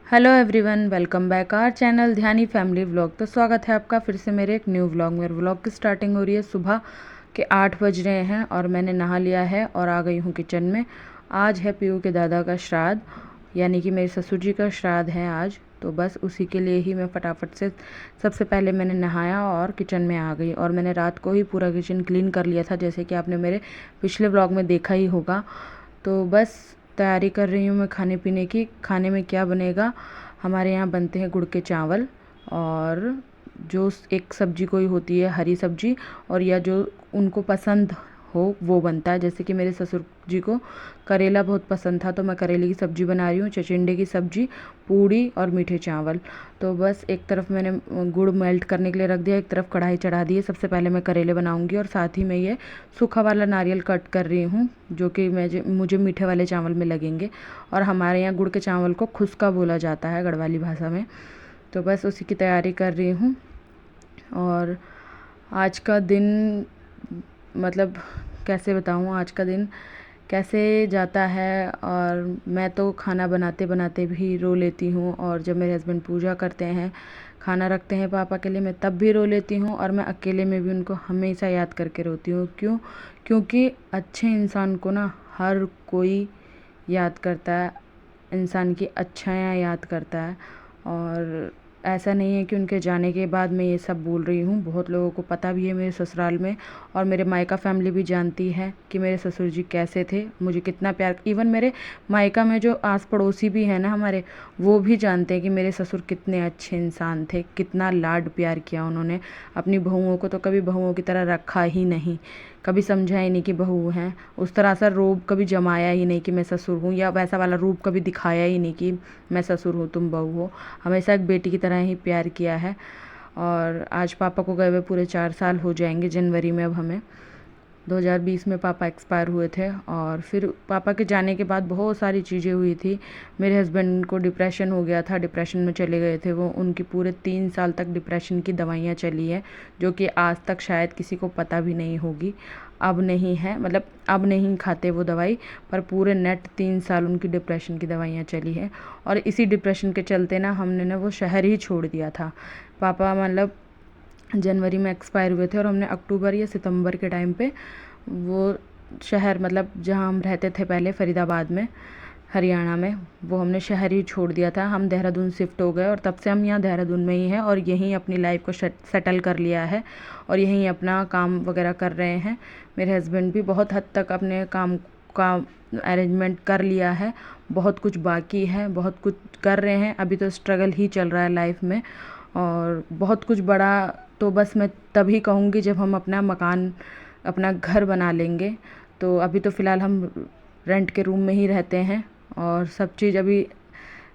Hello everyone, welcome back our channel Dhyani family vlog. तो स्वागत है आपका फिर से मेरे एक न्यू व्लॉग। मेरे व्लॉग की स्टार्टिंग हो रही है सुबह के 8 बज रहे हैं और मैंने नहा लिया है और आ गई हूँ किचन में। आज है पीयू के दादा का श्राद्ध, यानी कि मेरे ससुर जी का श्राद्ध है आज। तो बस उसी के लिए ही मैं फटाफट से सबसे पहले मैंने नहाया और किचन में आ गई। और मैंने रात को ही पूरा किचन क्लीन कर लिया था, जैसे कि आपने मेरे पिछले व्लॉग में देखा ही होगा। तो बस तैयारी कर रही हूँ मैं खाने पीने की। खाने में क्या बनेगा, हमारे यहाँ बनते हैं गुड़ के चावल और जो एक सब्जी कोई होती है हरी सब्जी, और या जो उनको पसंद हो वो बनता है। जैसे कि मेरे ससुर जी को करेला बहुत पसंद था, तो मैं करेले की सब्ज़ी बना रही हूँ, चचिंडे की सब्ज़ी, पूड़ी और मीठे चावल। तो बस एक तरफ मैंने गुड़ मेल्ट करने के लिए रख दिया, एक तरफ कढ़ाई चढ़ा दी है। सबसे पहले मैं करेले बनाऊँगी और साथ ही मैं ये सूखा वाला नारियल कट कर रही हूँ, जो कि मुझे मीठे वाले चावल में लगेंगे। और हमारे यहाँ गुड़ के चावल को खुस्का बोला जाता है गढ़वाली भाषा में। तो बस उसी की तैयारी कर रही हूँ। और आज का दिन, मतलब कैसे बताऊँ आज का दिन कैसे जाता है। और मैं तो खाना बनाते बनाते भी रो लेती हूँ, और जब मेरे हस्बैंड पूजा करते हैं, खाना रखते हैं पापा के लिए, मैं तब भी रो लेती हूँ। और मैं अकेले में भी उनको हमेशा याद करके रोती हूँ। क्योंकि अच्छे इंसान को ना हर कोई याद करता है, इंसान की अच्छाइयाँ याद करता है। और ऐसा नहीं है कि उनके जाने के बाद मैं ये सब बोल रही हूँ, बहुत लोगों को पता भी है मेरे ससुराल में, और मेरे मायका फैमिली भी जानती है कि मेरे ससुर जी कैसे थे, मुझे कितना प्यार। इवन मेरे मायका में जो आस पड़ोसी भी हैं ना हमारे, वो भी जानते हैं कि मेरे ससुर कितने अच्छे इंसान थे, कितना लाड प्यार किया उन्होंने। अपनी बहुओं को तो कभी बहुओं की तरह रखा ही नहीं, कभी समझा ही नहीं कि बहू हैं। उस तरह सा रूप कभी जमाया ही नहीं कि मैं ससुर हूँ, या वैसा वाला रूप कभी दिखाया ही नहीं कि मैं ससुर हूँ तुम बहू हो। हमेशा एक बेटी की तरह ही प्यार किया है। और आज पापा को गए हुए पूरे 4 साल हो जाएंगे जनवरी में। अब हमें 2020 में पापा एक्सपायर हुए थे। और फिर पापा के जाने के बाद बहुत सारी चीज़ें हुई थी। मेरे हस्बैंड को डिप्रेशन हो गया था, डिप्रेशन में चले गए थे वो। उनकी पूरे 3 साल तक डिप्रेशन की दवाइयाँ चली है, जो कि आज तक शायद किसी को पता भी नहीं होगी। अब नहीं है, मतलब अब नहीं खाते वो दवाई, पर पूरे नेट 3 साल उनकी डिप्रेशन की दवाइयाँ चली है। और इसी डिप्रेशन के चलते ना हमने ना वो शहर ही छोड़ दिया था। पापा मतलब जनवरी में एक्सपायर हुए थे और हमने अक्टूबर या सितंबर के टाइम पे वो शहर, मतलब जहाँ हम रहते थे पहले फरीदाबाद में, हरियाणा में, वो हमने शहर ही छोड़ दिया था। हम देहरादून शिफ्ट हो गए और तब से हम यहाँ देहरादून में ही हैं और यहीं अपनी लाइफ को सेटल कर लिया है और यहीं अपना काम वगैरह कर रहे हैं। मेरे हस्बैंड भी बहुत हद तक अपने काम का अरेंजमेंट कर लिया है, बहुत कुछ बाकी है, बहुत कुछ कर रहे हैं। अभी तो स्ट्रगल ही चल रहा है लाइफ में, और बहुत कुछ बड़ा तो बस मैं तभी कहूँगी जब हम अपना मकान, अपना घर बना लेंगे। तो अभी तो फ़िलहाल हम रेंट के रूम में ही रहते हैं और सब चीज़ अभी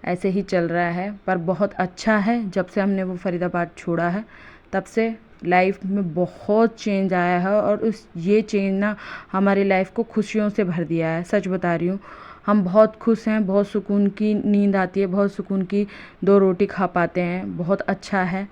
ऐसे ही चल रहा है। पर बहुत अच्छा है, जब से हमने वो फरीदाबाद छोड़ा है तब से लाइफ में बहुत चेंज आया है। और ये चेंज ना हमारी लाइफ को खुशियों से भर दिया है, सच बता रही हूँ। हम बहुत खुश हैं, बहुत सुकून की नींद आती है, बहुत सुकून की 2 रोटी खा पाते हैं, बहुत अच्छा है।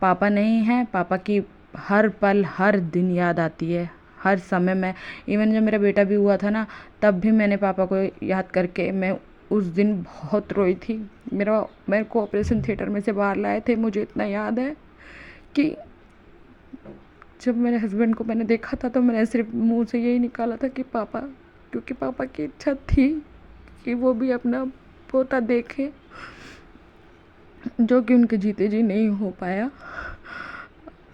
पापा नहीं हैं, पापा की हर पल हर दिन याद आती है, हर समय। मैं इवन जब मेरा बेटा भी हुआ था ना, तब भी मैंने पापा को याद करके मैं उस दिन बहुत रोई थी। मेरे को ऑपरेशन थिएटर में से बाहर लाए थे, मुझे इतना याद है कि जब मेरे हस्बैंड को मैंने देखा था तो मैंने सिर्फ मुंह से यही निकाला था कि पापा, क्योंकि पापा की इच्छा थी कि वो भी अपना पोता देखे, जो कि उनके जीते जी नहीं हो पाया।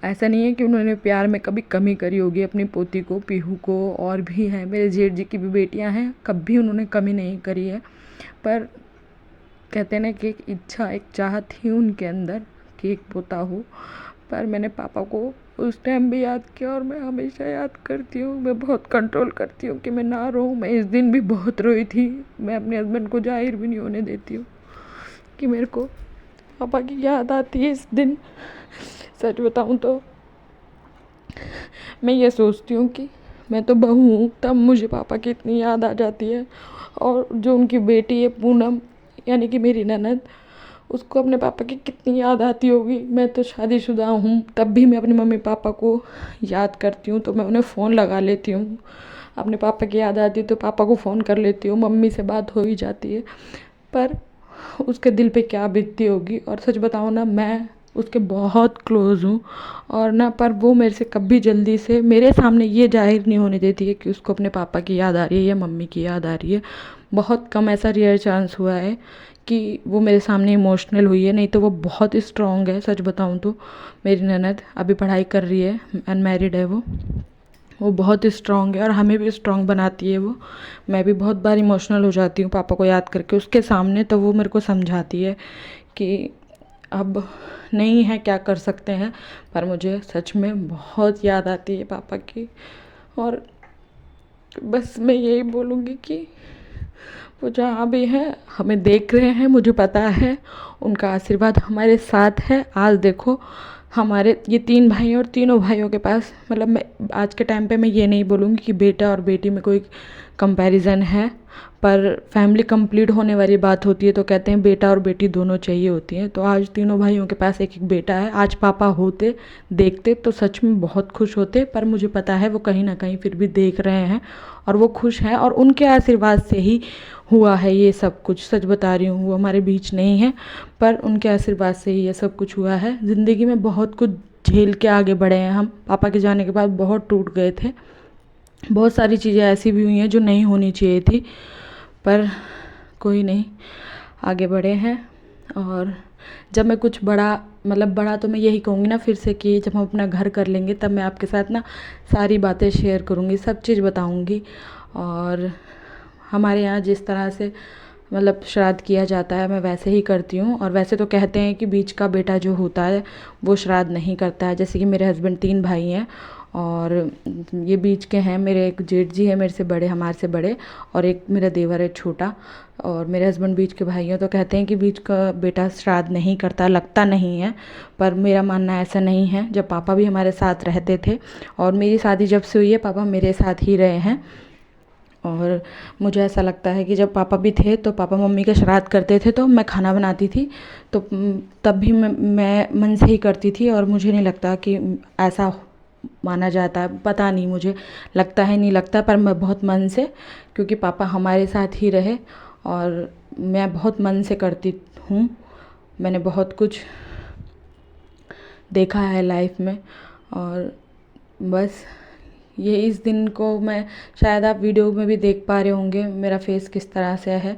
ऐसा नहीं है कि उन्होंने प्यार में कभी कमी करी होगी अपनी पोती को, पीहू को, और भी हैं मेरे जेठ जी की भी बेटियां हैं, कभी उन्होंने कमी नहीं करी है। पर कहते हैं ना कि एक इच्छा, एक चाहत थी उनके अंदर कि एक पोता हो। पर मैंने पापा को उस टाइम भी याद किया और मैं हमेशा याद करती हूँ। मैं बहुत कंट्रोल करती हूँ कि मैं ना रोऊँ। मैं इस दिन भी बहुत रोई थी। मैं अपने हस्बैंड को जाहिर भी नहीं होने देती हूँ कि मेरे को पापा की याद आती है इस दिन। सच बताऊँ तो मैं ये सोचती हूँ कि मैं तो बहू हूँ, तब मुझे पापा की इतनी याद आ जाती है। और जो उनकी बेटी है पूनम, यानी कि मेरी ननद, उसको अपने पापा की कितनी याद आती होगी। मैं तो शादीशुदा हूँ, तब भी मैं अपने मम्मी पापा को याद करती हूँ तो मैं उन्हें फ़ोन लगा लेती हूँ। अपने पापा की याद आती है तो पापा को फ़ोन कर लेती हूँ, मम्मी से बात हो ही जाती है। पर उसके दिल पे क्या बीतती होगी। और सच बताऊँ ना, मैं उसके बहुत क्लोज़ हूँ और ना, पर वो मेरे से कभी जल्दी से मेरे सामने ये जाहिर नहीं होने देती है कि उसको अपने पापा की याद आ रही है या मम्मी की याद आ रही है। बहुत कम ऐसा रेयर चांस हुआ है कि वो मेरे सामने इमोशनल हुई है, नहीं तो वो बहुत स्ट्रॉन्ग है। सच बताऊँ तो मेरी ननद अभी पढ़ाई कर रही है, अनमैरिड है वो बहुत स्ट्रॉन्ग है और हमें भी स्ट्रॉन्ग बनाती है वो। मैं भी बहुत बार इमोशनल हो जाती हूँ पापा को याद करके उसके सामने, तो वो मेरे को समझाती है कि अब नहीं है, क्या कर सकते हैं। पर मुझे सच में बहुत याद आती है पापा की। और बस मैं यही बोलूँगी कि वो जहाँ भी हैं हमें देख रहे हैं, मुझे पता है उनका आशीर्वाद हमारे साथ है। आज देखो हमारे ये 3 भाई हैं और तीनों भाइयों के पास, मतलब मैं आज के टाइम पे मैं ये नहीं बोलूँगी कि बेटा और बेटी में कोई कंपैरिजन है, पर फैमिली कंप्लीट होने वाली बात होती है तो कहते हैं बेटा और बेटी दोनों चाहिए होती हैं। तो आज तीनों भाइयों के पास एक एक बेटा है। आज पापा होते देखते तो सच में बहुत खुश होते, पर मुझे पता है वो कहीं ना कहीं फिर भी देख रहे हैं और वो खुश हैं और उनके आशीर्वाद से ही हुआ है ये सब कुछ। सच बता रही हूँ, वो हमारे बीच नहीं है, पर उनके आशीर्वाद से ही ये सब कुछ हुआ है। ज़िंदगी में बहुत कुछ झेल के आगे बढ़े हैं हम। पापा के जाने के बाद बहुत टूट गए थे, बहुत सारी चीज़ें ऐसी भी हुई हैं जो नहीं होनी चाहिए थी, पर कोई नहीं, आगे बढ़े हैं। और जब मैं कुछ बड़ा, मतलब बड़ा तो मैं यही कहूँगी ना फिर से, कि जब हम अपना घर कर लेंगे तब मैं आपके साथ ना सारी बातें शेयर करूँगी, सब चीज़ बताऊँगी। और हमारे यहाँ जिस तरह से मतलब श्राद्ध किया जाता है मैं वैसे ही करती हूँ। और वैसे तो कहते हैं कि बीच का बेटा जो होता है वो श्राद्ध नहीं करता है। जैसे कि मेरे हस्बैंड 3 भाई हैं और ये बीच के हैं, मेरे एक जेठ जी है मेरे से बड़े, हमारे से बड़े, और एक मेरा देवर है छोटा, और मेरे हस्बैंड बीच के भाई हैं। तो कहते हैं कि बीच का बेटा श्राद्ध नहीं करता, लगता नहीं है, पर मेरा मानना ऐसा नहीं है। जब पापा भी हमारे साथ रहते थे और मेरी शादी जब से हुई है पापा मेरे साथ ही रहे हैं। और मुझे ऐसा लगता है कि जब पापा भी थे तो पापा मम्मी का श्राद्ध करते थे तो मैं खाना बनाती थी, तो तब भी मैं मन से ही करती थी। और मुझे नहीं लगता कि ऐसा माना जाता है, पता नहीं, मुझे लगता है नहीं लगता, पर मैं बहुत मन से, क्योंकि पापा हमारे साथ ही रहे और मैं बहुत मन से करती हूँ। मैंने बहुत कुछ देखा है लाइफ में। और बस ये इस दिन को मैं, शायद आप वीडियो में भी देख पा रहे होंगे मेरा फेस किस तरह से है।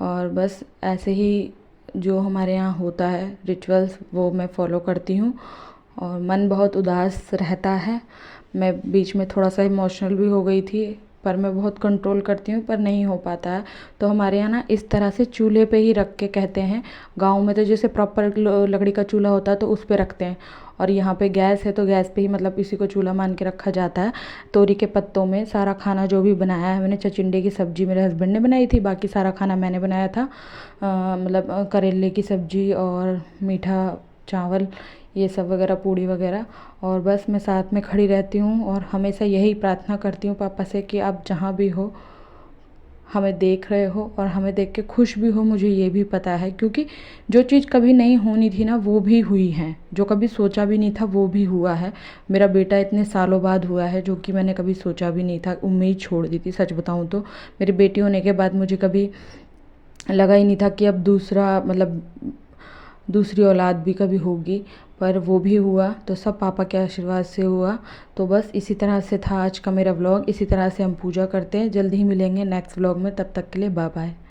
और बस ऐसे ही जो हमारे यहाँ होता है रिचुअल्स वो मैं फॉलो करती हूँ। और मन बहुत उदास रहता है, मैं बीच में थोड़ा सा इमोशनल भी हो गई थी, पर मैं बहुत कंट्रोल करती हूँ, पर नहीं हो पाता है। तो हमारे यहाँ ना इस तरह से चूल्हे पे ही रख के कहते हैं। गाँव में तो जैसे प्रॉपर लकड़ी का चूल्हा होता है तो उस पे रखते हैं, और यहाँ पे गैस है तो गैस पे ही मतलब इसी को चूल्हा मान के रखा जाता है। तोरी के पत्तों में सारा खाना जो भी बनाया है मैंने, चचिंडे की सब्ज़ी मेरे हस्बैंड ने बनाई थी, बाकी सारा खाना मैंने बनाया था। मतलब करेले की सब्ज़ी और मीठा चावल, ये सब वगैरह, पूड़ी वगैरह। और बस मैं साथ में खड़ी रहती हूँ और हमेशा यही प्रार्थना करती हूँ पापा से कि आप जहाँ भी हो हमें देख रहे हो और हमें देख के खुश भी हो। मुझे ये भी पता है, क्योंकि जो चीज़ कभी नहीं होनी थी ना वो भी हुई है, जो कभी सोचा भी नहीं था वो भी हुआ है। मेरा बेटा इतने सालों बाद हुआ है जो कि मैंने कभी सोचा भी नहीं था, उम्मीद छोड़ दी थी। सच बताऊँ तो मेरी बेटी होने के बाद मुझे कभी लगा ही नहीं था कि अब दूसरा, मतलब दूसरी औलाद भी कभी होगी, पर वो भी हुआ, तो सब पापा के आशीर्वाद से हुआ। तो बस इसी तरह से था आज का मेरा व्लॉग। इसी तरह से हम पूजा करते हैं। जल्दी ही मिलेंगे नेक्स्ट व्लॉग में, तब तक के लिए बाय बाय।